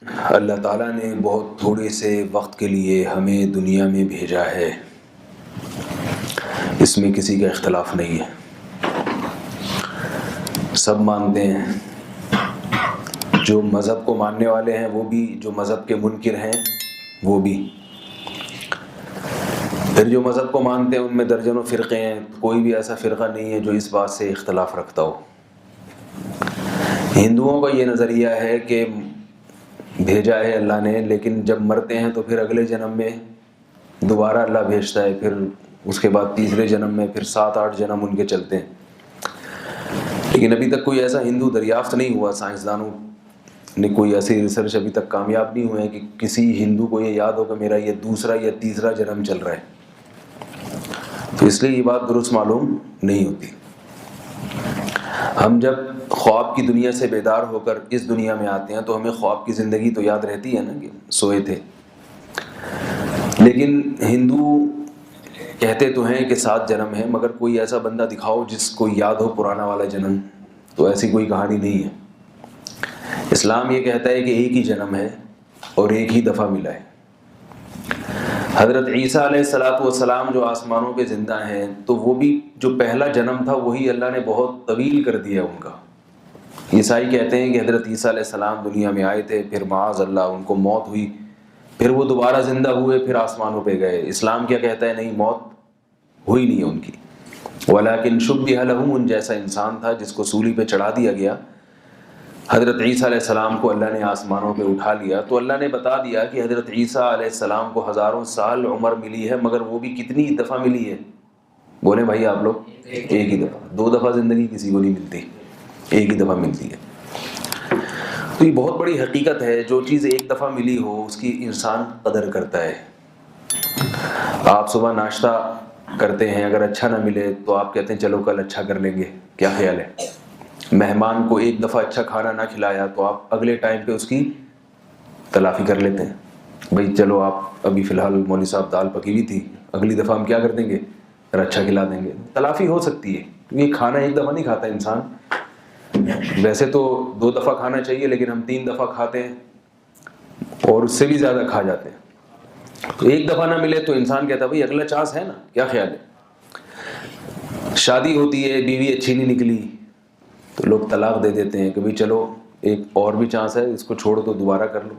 اللہ تعالیٰ نے بہت تھوڑے سے وقت کے لیے ہمیں دنیا میں بھیجا ہے، اس میں کسی کا اختلاف نہیں ہے، سب مانتے ہیں، جو مذہب کو ماننے والے ہیں وہ بھی، جو مذہب کے منکر ہیں وہ بھی، پھر جو مذہب کو مانتے ہیں ان میں درجنوں فرقے ہیں، کوئی بھی ایسا فرقہ نہیں ہے جو اس بات سے اختلاف رکھتا ہو۔ ہندوؤں کا یہ نظریہ ہے کہ بھیجا ہے اللہ نے، لیکن جب مرتے ہیں تو پھر اگلے جنم میں دوبارہ اللہ بھیجتا ہے، پھر اس کے بعد تیسرے جنم میں پھر 7-8 جنم ان کے چلتے ہیں، لیکن ابھی تک کوئی ایسا ہندو دریافت نہیں ہوا، سائنسدانوں نے کوئی ایسی ریسرچ ابھی تک کامیاب نہیں ہوئے ہیں کہ کسی ہندو کو یہ یاد ہو کہ میرا یہ دوسرا یا تیسرا جنم چل رہا ہے، تو اس لیے یہ بات درست معلوم نہیں ہوتی۔ ہم جب خواب کی دنیا سے بیدار ہو کر اس دنیا میں آتے ہیں تو ہمیں خواب کی زندگی تو یاد رہتی ہے نا کہ سوئے تھے، لیکن ہندو کہتے تو ہیں کہ 7 جنم ہیں، مگر کوئی ایسا بندہ دکھاؤ جس کو یاد ہو پرانا والا جنم، تو ایسی کوئی کہانی نہیں ہے۔ اسلام یہ کہتا ہے کہ ایک ہی جنم ہے اور ایک ہی دفعہ ملا ہے۔ حضرت عیسیٰ علیہ السلام جو آسمانوں پہ زندہ ہیں، تو وہ بھی جو پہلا جنم تھا وہی اللہ نے بہت طویل کر دیا ان کا۔ عیسائی کہتے ہیں کہ حضرت عیسیٰ علیہ السلام دنیا میں آئے تھے، پھر معاذ اللہ ان کو موت ہوئی، پھر وہ دوبارہ زندہ ہوئے، پھر آسمانوں پہ گئے۔ اسلام کیا کہتا ہے؟ نہیں، موت ہوئی نہیں ہے ان کی، ولیکن شبہ لہم، ان جیسا انسان تھا جس کو سولی پہ چڑھا دیا گیا۔ حضرت عیسیٰ علیہ السلام کو اللہ نے آسمانوں پہ اٹھا لیا، تو اللہ نے بتا دیا کہ حضرت عیسیٰ علیہ السلام کو ہزاروں سال عمر ملی ہے، مگر وہ بھی کتنی دفعہ ملی ہے؟ بولیں بھائی آپ لوگ؟ ایک ہی دفعہ۔ 2 دفعہ زندگی کسی کو نہیں ملتی، ایک ہی دفعہ ملتی ہے۔ تو یہ بہت بڑی حقیقت ہے، جو چیز ایک دفعہ ملی ہو اس کی انسان قدر کرتا ہے۔ آپ صبح ناشتہ کرتے ہیں، اگر اچھا نہ ملے تو آپ کہتے ہیں چلو کل اچھا کر لیں گے، کیا خیال ہے؟ مہمان کو ایک دفعہ اچھا کھانا نہ کھلایا تو آپ اگلے ٹائم پہ اس کی تلافی کر لیتے ہیں، بھئی چلو آپ ابھی فی الحال مولوی صاحب دال پکی ہوئی تھی، اگلی دفعہ ہم کیا کر دیں گے؟ اچھا کھلا دیں گے، تلافی ہو سکتی ہے۔ یہ کھانا ایک دفعہ نہیں کھاتا انسان، ویسے تو 2 دفعہ کھانا چاہیے، لیکن ہم 3 دفعہ کھاتے ہیں اور اس سے بھی زیادہ کھا جاتے ہیں۔ تو ایک دفعہ نہ ملے تو انسان کہتا ہے بھئی اگلا چانس ہے نا، کیا خیال ہے؟ شادی ہوتی ہے، بیوی اچھی نہیں نکلی تو لوگ طلاق دے دیتے ہیں کہ بھئی چلو ایک اور بھی چانس ہے، اس کو چھوڑ دو، دوبارہ کر لو۔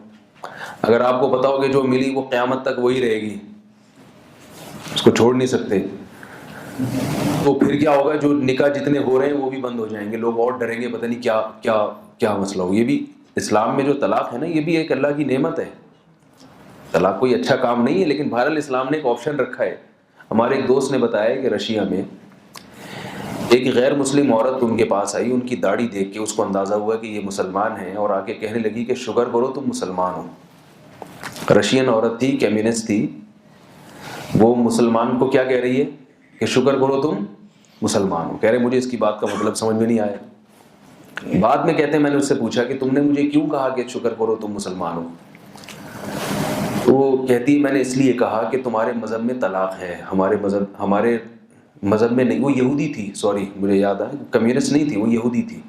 اگر آپ کو پتا ہو کہ جو ملی وہ قیامت تک وہی رہے گی، اس کو چھوڑ نہیں سکتے، تو پھر کیا ہوگا؟ جو نکاح جتنے ہو رہے ہیں وہ بھی بند ہو جائیں گے، لوگ اور ڈریں گے، پتہ نہیں کیا کیا کیا مسئلہ ہو۔ یہ بھی اسلام میں جو طلاق ہے نا، یہ بھی ایک اللہ کی نعمت ہے۔ طلاق کوئی اچھا کام نہیں ہے، لیکن بہرحال اسلام نے ایک آپشن رکھا ہے۔ ہمارے ایک دوست نے بتایا کہ رشیا میں ایک غیر مسلم عورت ان کے پاس آئی، ان کی داڑھی دیکھ کے اس کو اندازہ ہوا کہ یہ مسلمان ہیں، اور آ کے کہنے لگی کہ شکر کرو تم مسلمان ہو۔ رشین عورت تھی، کمیونسٹ تھی، وہ مسلمان کو کیا کہہ رہی ہے کہ شکر کرو تم مسلمان ہو۔ کہہ رہے مجھے اس کی بات کا مطلب سمجھ میں نہیں آیا۔ بعد میں کہتے ہیں میں نے اس سے پوچھا کہ تم نے مجھے کیوں کہا کہ شکر کرو تم مسلمان ہو؟ تو وہ کہتی میں نے اس لیے کہا کہ تمہارے مذہب میں طلاق ہے، ہمارے مذہب میں نہیں۔ وہ یہودی تھی، سوری مجھے یاد آیا، کمیونسٹ نہیں تھی، وہ یہودی تھی۔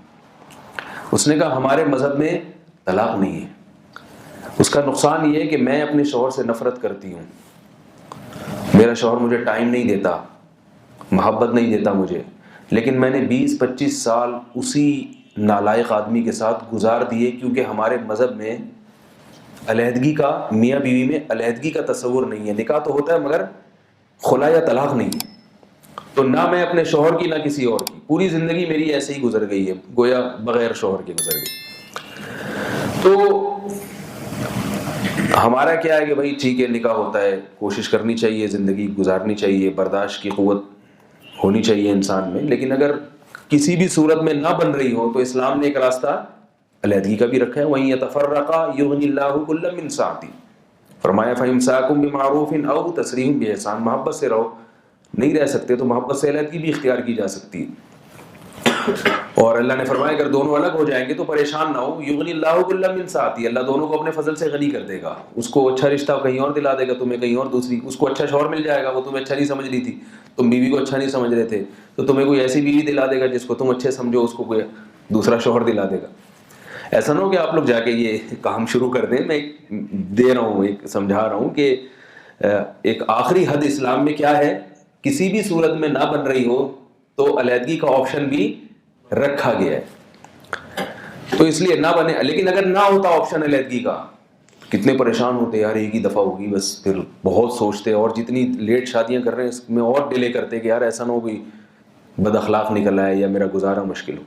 اس نے کہا ہمارے مذہب میں طلاق نہیں ہے۔ اس کا نقصان یہ ہے کہ میں اپنے شوہر سے نفرت کرتی ہوں، میرا شوہر مجھے ٹائم نہیں دیتا، محبت نہیں دیتا مجھے، لیکن میں نے 20-25 سال اسی نالائق آدمی کے ساتھ گزار دیے، کیونکہ ہمارے مذہب میں علیحدگی کا، میاں بیوی میں علیحدگی کا تصور نہیں ہے۔ نکاح تو ہوتا ہے مگر خلا یا طلاق نہیں ہے۔ تو نہ میں اپنے شوہر کی نہ کسی اور کی، پوری زندگی میری ایسے ہی گزر گئی ہے، گویا بغیر شوہر کے گزر گئی۔ تو ہمارا کیا ہے کہ بھائی ٹھیک ہے، نکاح ہوتا ہے، کوشش کرنی چاہیے، زندگی گزارنی چاہیے، برداشت کی قوت ہونی چاہیے انسان میں، لیکن اگر کسی بھی صورت میں نہ بن رہی ہو تو اسلام نے ایک راستہ علیحدگی کا بھی رکھا ہے۔ وَإِن يَتَفَرَّقَا يُغْنِ اللَّهُ كُلًّا مِن سَعَتِهِ، فرمایا فَإِمْسَاكٌ بِمَعْرُوفٍ أَوْ تَسْرِيحٌ بِإِحْسَان، محبت سے رہو، نہیں رہ سکتے تو محبت سے علیحدگی بھی اختیار کی جا سکتی ہے۔ اور اللہ نے فرمایا اگر دونوں الگ ہو جائیں گے تو پریشان نہ ہو، یغنی اللہ کلا من سعتی، اللہ دونوں کو اپنے فضل سے غنی کر دے گا۔ اس کو اچھا رشتہ کہیں اور دلا دے گا، تمہیں کہیں اور دوسری، اس کو اچھا شوہر مل جائے گا، وہ تمہیں اچھا نہیں سمجھ رہی تھی، تم بیوی کو اچھا نہیں سمجھ رہے تھے، تو تمہیں کوئی ایسی بیوی دلا دے گا جس کو تم اچھے سمجھو، اس کو کوئی دوسرا شوہر دلا دے گا۔ ایسا نہ ہو کہ آپ لوگ جا کے یہ کام شروع کر دیں. میں دے رہا ہوں، ایک سمجھا رہا ہوں کہ ایک آخری حد اسلام میں کیا ہے، کسی بھی صورت میں نہ بن رہی ہو تو علیحدگی کا آپشن بھی رکھا گیا ہے. تو اس لیے نہ بنے. لیکن اگر نہ ہوتا آپشن علیحدگی کا، کتنے پریشان ہوتے یار، ایک ہی دفعہ ہوگی بس، پھر بہت سوچتے، اور جتنی لیٹ شادیاں کر رہے ہیں اس میں اور ڈیلے کرتے کہ یار ایسا نہ ہو کوئی بد اخلاق نکل آئے یا میرا گزارا مشکل ہو.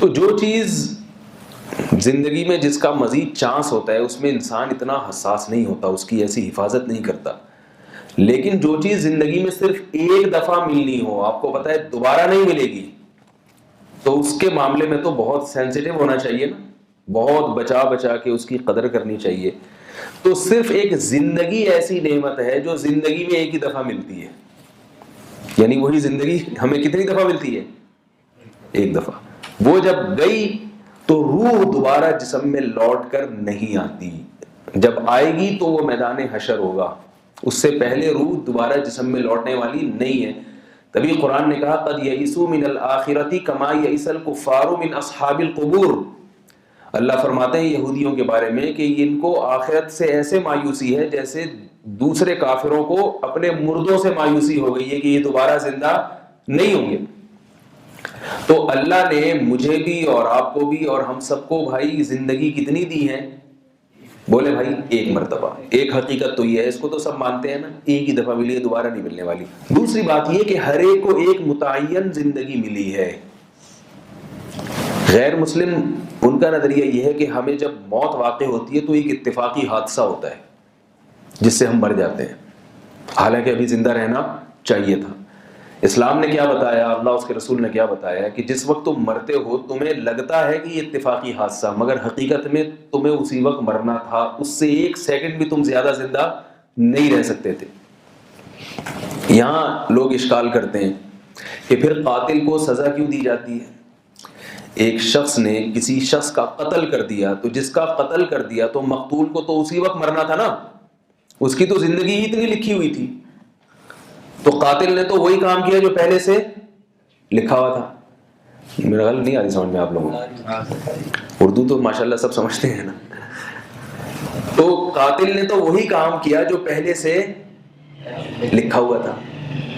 تو جو چیز زندگی میں جس کا مزید چانس ہوتا ہے اس میں انسان اتنا حساس نہیں ہوتا، اس کی ایسی حفاظت نہیں کرتا. لیکن جو چیز زندگی میں صرف ایک دفعہ ملنی ہو، آپ کو پتا ہے دوبارہ نہیں ملے گی، تو اس کے معاملے میں تو بہت سینسیٹیو ہونا چاہیے نا، بہت بچا بچا کے اس کی قدر کرنی چاہیے. تو صرف ایک زندگی ایسی نعمت ہے جو زندگی میں ایک ہی دفعہ ملتی ہے. یعنی وہی زندگی ہمیں کتنی دفعہ ملتی ہے؟ ایک دفعہ. وہ جب گئی تو روح دوبارہ جسم میں لوٹ کر نہیں آتی. جب آئے گی تو وہ میدان حشر ہوگا، اس سے پہلے روح دوبارہ جسم میں لوٹنے والی نہیں ہے. تبھی قرآن نے کہا قد یئسوا من الآخرۃ کما یئس الکفار من اصحاب القبور. اللہ فرماتے ہیں یہودیوں کے بارے میں کہ ان کو آخرت سے ایسے مایوسی ہے جیسے دوسرے کافروں کو اپنے مردوں سے مایوسی ہو گئی ہے کہ یہ دوبارہ زندہ نہیں ہوں گے. تو اللہ نے مجھے بھی اور آپ کو بھی اور ہم سب کو بھائی زندگی کتنی دی ہے؟ بولے بھائی ایک مرتبہ. ایک حقیقت تو یہ ہے، اس کو تو سب مانتے ہیں نا، ایک ہی دفعہ ملی ہے، دوبارہ نہیں ملنے والی. دوسری بات یہ کہ ہر ایک کو ایک متعین زندگی ملی ہے. غیر مسلم ان کا نظریہ یہ ہے کہ ہمیں جب موت واقع ہوتی ہے تو ایک اتفاقی حادثہ ہوتا ہے جس سے ہم مر جاتے ہیں، حالانکہ ابھی زندہ رہنا چاہیے تھا. اسلام نے کیا بتایا، اللہ اس کے رسول نے کیا بتایا کہ جس وقت تم مرتے ہو تمہیں لگتا ہے کہ یہ اتفاقی حادثہ، مگر حقیقت میں تمہیں اسی وقت مرنا تھا. اس سے ایک سیکنڈ بھی تم زیادہ زندہ نہیں رہ سکتے تھے. یہاں لوگ اشکال کرتے ہیں کہ پھر قاتل کو سزا کیوں دی جاتی ہے؟ ایک شخص نے کسی شخص کا قتل کر دیا تو جس کا قتل کر دیا تو مقتول کو تو اسی وقت مرنا تھا نا، اس کی تو زندگی ہی اتنی لکھی ہوئی تھی. تو قاتل نے تو وہی کام کیا جو پہلے سے لکھا ہوا تھا. میرا خیال نہیں آ رہی سمجھ میں آپ لوگوں کو، اردو تو ماشاءاللہ سب سمجھتے ہیں نا. تو قاتل نے تو وہی کام کیا جو پہلے سے لکھا ہوا تھا.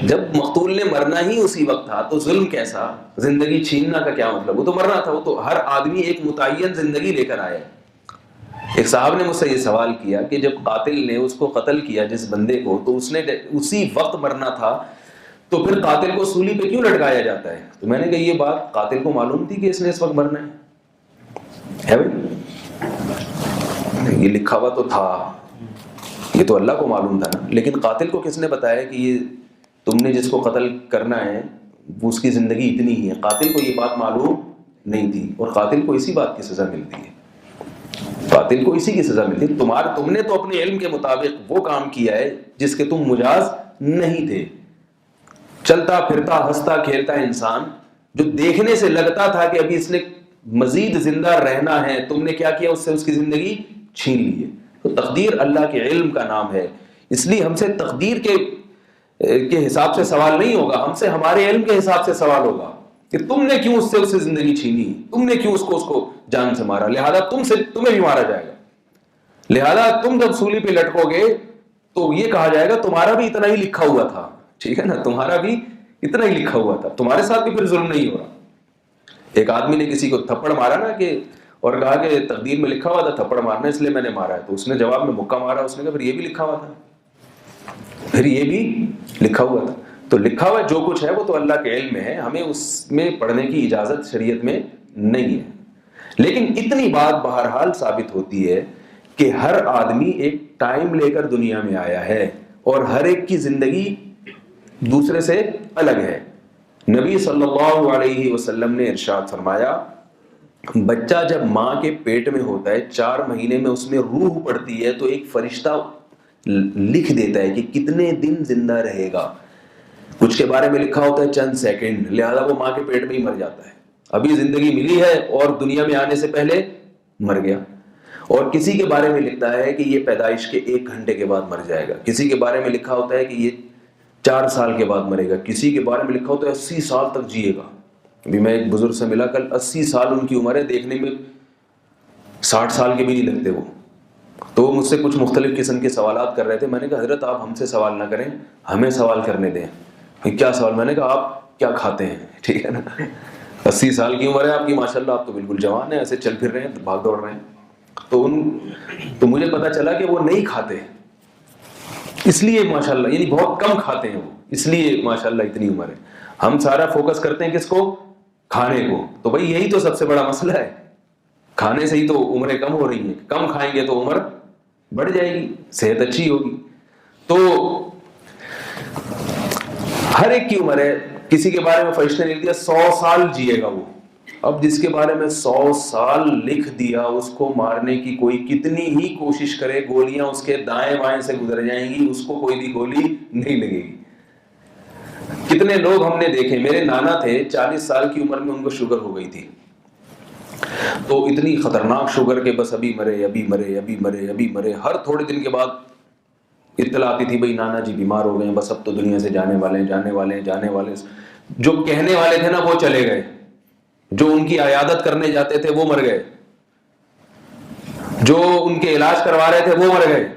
جب مقتول نے مرنا ہی اسی وقت تھا تو ظلم کیسا؟ زندگی چھیننا کا کیا مطلب؟ وہ تو مرنا تھا. وہ تو ہر آدمی ایک متعین زندگی لے کر آیا. ایک صاحب نے مجھ سے یہ سوال کیا کہ جب قاتل نے اس کو قتل کیا جس بندے کو، تو اس نے اسی وقت مرنا تھا، تو پھر قاتل کو سولی پہ کیوں لٹکایا جاتا ہے؟ تو میں نے کہا یہ بات قاتل کو معلوم تھی کہ اس نے اس وقت مرنا ہے بھائی؟ یہ لکھا ہوا تو تھا، یہ تو اللہ کو معلوم تھا نا. لیکن قاتل کو کس نے بتایا کہ یہ تم نے جس کو قتل کرنا ہے وہ اس کی زندگی اتنی ہی ہے؟ قاتل کو یہ بات معلوم نہیں تھی، اور قاتل کو اسی بات کی سزا ملتی ہے. قاتل کو اسی کی سزا ملتی ہے. تم نے تو اپنے علم کے مطابق وہ کام کیا ہے جس کے تم مجاز نہیں تھے. چلتا پھرتا ہنستا کھیلتا انسان جو دیکھنے سے لگتا تھا کہ ابھی اس نے مزید زندہ رہنا ہے، تم نے کیا کیا؟ اس سے اس کی زندگی چھین لی ہے. تو تقدیر اللہ کے علم کا نام ہے. اس لیے ہم سے تقدیر کے حساب سے سوال نہیں ہوگا، ہم سے ہمارے علم کے حساب سے سوال ہوگا کہ تم نے کیوں اس سے زندگی چھینی، تم نے کیوں اس کو جان سے مارا، لہذا تمہیں بھی مارا جائے گا. لہذا تم جب سولی پہ لٹکو گے تو یہ کہا جائے گا تمہارا بھی اتنا ہی لکھا ہوا تھا. ٹھیک ہے نا، تمہارا بھی اتنا ہی لکھا ہوا تھا، تمہارے ساتھ بھی پھر ظلم نہیں ہو رہا. ایک آدمی نے کسی کو تھپڑ مارا نا کہ اور کہا کہ تقدیر میں لکھا ہوا تھا تھپڑ مارنا، اس لیے میں نے مارا ہے. تو اس نے جواب میں مکہ مارا. اس نے کہا پھر یہ بھی لکھا ہوا تھا، پھر یہ بھی لکھا ہوا تھا. تو لکھا ہوا جو کچھ ہے وہ تو اللہ کے علم میں ہے، ہمیں اس میں پڑھنے کی اجازت شریعت میں نہیں ہے. لیکن اتنی بات بہرحال ثابت ہوتی ہے کہ ہر آدمی ایک ٹائم لے کر دنیا میں آیا ہے اور ہر ایک کی زندگی دوسرے سے الگ ہے. نبی صلی اللہ علیہ وسلم نے ارشاد فرمایا بچہ جب ماں کے پیٹ میں ہوتا ہے 4 مہینے میں اس میں روح پڑتی ہے تو ایک فرشتہ لکھ دیتا ہے کہ کتنے دن زندہ رہے گا. کچھ کے بارے میں لکھا ہوتا ہے چند سیکنڈ، لہذا وہ ماں کے پیٹ میں ہی مر جاتا ہے. ابھی زندگی ملی ہے اور دنیا میں آنے سے پہلے مر گیا. اور کسی کے بارے میں لکھتا ہے کہ یہ پیدائش کے 1 گھنٹے کے بعد مر جائے گا. کسی کے بارے میں لکھا ہوتا ہے کہ یہ 4 سال کے بعد مرے گا. کسی کے بارے میں لکھا ہوتا ہے 80 سال تک جیے گا. ابھی میں ایک بزرگ سے ملا کل، 80 سال ان کی عمر ہے، دیکھنے میں 60 سال کے بھی نہیں لگتے وہ. تو وہ مجھ سے کچھ مختلف قسم کے سوالات کر رہے تھے. میں نے کہا حضرت آپ ہم سے سوال نہ کریں, ہمیں سوال کرنے دیں. کیا سوال؟ میں نے کہا آپ کیا کھاتے ہیں؟ ٹھیک ہے نا, 80 سال کی عمر ہے آپ کی ماشاءاللہ, آپ تو بالکل جوان ہیں, ایسے چل پھر رہے ہیں, بھاگ دوڑ رہے ہیں. تو مجھے پتا چلا کہ وہ نہیں کھاتے, اس لیے ماشاءاللہ, یعنی بہت کم کھاتے ہیں وہ, اس لیے ماشاءاللہ اتنی عمر ہے. ہم سارا فوکس کرتے ہیں کس کو؟ کھانے کو. تو بھائی یہی تو سب سے بڑا مسئلہ ہے, کھانے سے ہی تو عمریں کم ہو رہی ہیں. کم کھائیں گے تو عمر بڑھ جائے گی, صحت اچھی ہوگی. تو ہر ایک کی عمر ہے. کسی کے بارے میں فرشتے نے لکھ دیا 100 سال جیے گا وہ. اب جس کے بارے میں 100 سال لکھ دیا, اس کو مارنے کی کوئی کتنی ہی کوشش کرے, گولیاں اس کے دائیں بائیں سے گزر جائیں گی, اس کو کوئی بھی گولی نہیں لگے گی. کتنے لوگ ہم نے دیکھے, میرے نانا تھے 40 سال کی عمر میں ان کو شوگر ہو گئی تھی, تو اتنی خطرناک شوگر کہ بس ابھی مرے ابھی مرے ابھی مرے ابھی مرے. ہر تھوڑے دن کے بعد اطلاع آتی تھی بھائی نانا جی بیمار ہو گئے ہیں, بس اب تو دنیا سے جانے والے ہیں جانے والے ہیں جانے والے. جو کہنے والے تھے نا وہ چلے گئے, جو ان کی عیادت کرنے جاتے تھے وہ مر گئے, جو ان کے علاج کروا رہے تھے وہ مر گئے.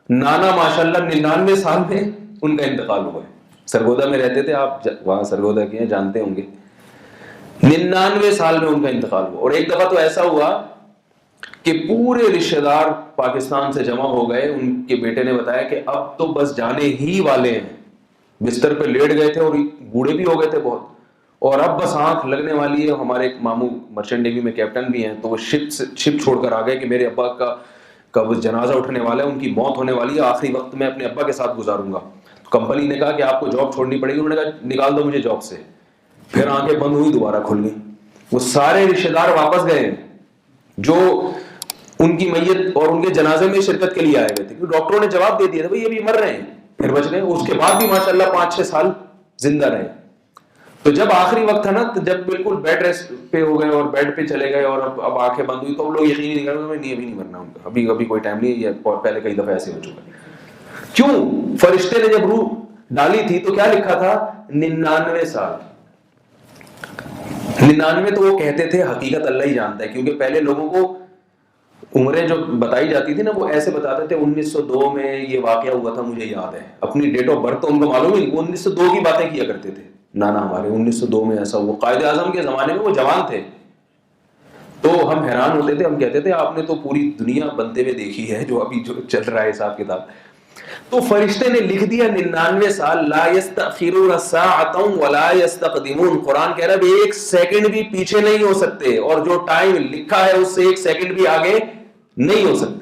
نانا ماشاءاللہ 99 سال میں ان کا انتقال ہوا ہے. سرگودا میں رہتے تھے, آپ وہاں سرگودا کے ہیں, جانتے ہوں گے. 99 سال میں ان کا انتقال ہوا. اور ایک دفعہ تو ایسا ہوا کہ پورے رشتہ دار پاکستان سے جمع ہو گئے. ان کے بیٹے نے بتایا کہ اب تو بس جانے ہی والے ہیں, بستر پہ لیٹ گئے تھے اور بوڑھے بھی ہو گئے تھے بہت, اور اب بس آنکھ لگنے والی ہے. ہمارے ایک ماموں مرچنٹ نیوی میں کیپٹن بھی ہیں, تو وہ شپ چھوڑ کر آ گئے کہ میرے ابا کا وہ جنازہ اٹھنے والا ہے, ان کی موت ہونے والی ہے, آخری وقت میں اپنے ابا کے ساتھ گزاروں گا. تو کمپنی نے کہا کہ آپ کو جاب چھوڑنی پڑے گی. انہوں نے کہا نکال دو مجھے جاب سے. پھر آنکھیں بند ہوئی, دوبارہ کھل گئی. وہ سارے رشتہ دار واپس گئے جو ان کی میت اور ان کے جنازے میں شرکت کے لیے آئے ہوئے تھے, کیونکہ ڈاکٹروں نے جواب دے دیا تھا بھائی ابھی مر رہے ہیں, پھر بچ گئے. اس کے بعد بھی ماشاءاللہ 5-6 سال زندہ رہے. تو جب آخری وقت تھا نا, تو جب بالکل بیڈ ریسٹ پہ ہو گئے اور بیڈ پہ چلے گئے اور اب آنکھیں بند ہوئی, تو اب لوگ یقین نہیں کر رہے ابھی نہیں مرنا ان کا, ابھی کوئی ٹائم نہیں ہے, پہلے کئی دفعہ ایسے ہو چکا ہے. کیوں؟ فرشتے نے جب روح ڈالی تھی تو کیا لکھا تھا؟ 99 سال. 99 تو وہ کہتے تھے, حقیقت اللہ ہی جانتا ہے, کیونکہ پہلے لوگوں کو عمریں جو بتائی جاتی تھی نا, وہ ایسے بتاتے تھے 1902 میں یہ واقعہ ہوا تھا, مجھے یاد ہے. اپنی ڈیٹ آف برتھ تو ان کو معلوم ہی نہیں, وہ 1902 کی باتیں کیا کرتے تھے. نانا ہمارے 1902 میں ایسا ہوا. قائد اعظم کے زمانے میں وہ جوان تھے, تو ہم حیران ہوتے تھے, ہم کہتے تھے آپ نے تو پوری دنیا بنتے ہوئے دیکھی ہے, جو ابھی جو چل رہا ہے حساب کتاب. تو فرشتے نے لکھ دیا 99 سال. لا یستأخرون ساعۃ ولا یستقدمون. قرآن کہہ رہا ہے ایک سیکنڈ بھی پیچھے نہیں ہو سکتے, اور جو ٹائم لکھا ہے اس سے ایک سیکنڈ بھی آگے نہیں ہو سکتے.